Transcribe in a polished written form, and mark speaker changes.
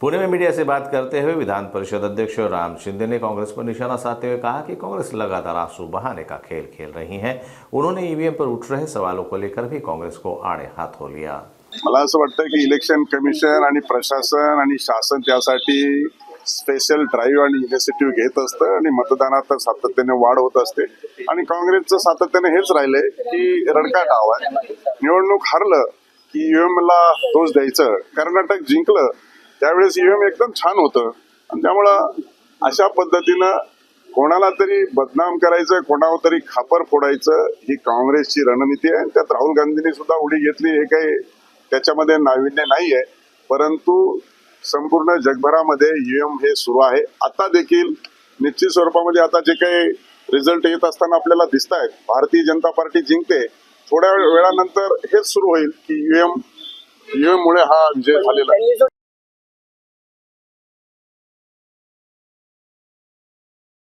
Speaker 1: पुणे में मीडिया से बात करते हुए विधान परिषद अध्यक्ष राम शिंदे ने कांग्रेस पर निशाना साधते हुए कहा कि कांग्रेस लगातार आंसू बहाने का खेल खेल रही है। उन्होंने ईवीएम पर उठ रहे सवालों को लेकर भी कांग्रेस को आड़े हाथों लिया।
Speaker 2: मला असं वाटतं की इलेक्शन कमिशन आणि प्रशासन आणि शासन त्यासाठी स्पेशल ड्राईव्ह आणि इनिशिएटिव्ह घेत असतं आणि मतदानात सातत्याने वाढ होत असते आणि काँग्रेसचं सातत्याने हेच राहिलंय की रडका डाव आहे। निवडणूक हरलं की ईव्हीएम ला दोष द्यायचं, कर्नाटक जिंकलं त्यावेळेस ईव्हीएम एकदम छान होतं आणि त्यामुळं अशा पद्धतीनं कोणाला तरी बदनाम करायचं, कोणावर तरी खापर फोडायचं ही काँग्रेसची रणनीती आहे। त्यात राहुल गांधींनी सुद्धा उडी घेतली, हे काही त्याच्यामध्ये नाविन्य नाहीये, परंतु संपूर्ण जगभरामध्ये ईव्हीएम हे सुरू आहे। आता देखील निश्चित स्वरूपामध्ये आता जे काही रिझल्ट येत असताना आपल्याला दिसत आहेत, भारतीय जनता पार्टी जिंकते, थोड्या वेळानंतर हेच सुरू होईल की ईव्हीएम मुळे हा विजय झालेला आहे।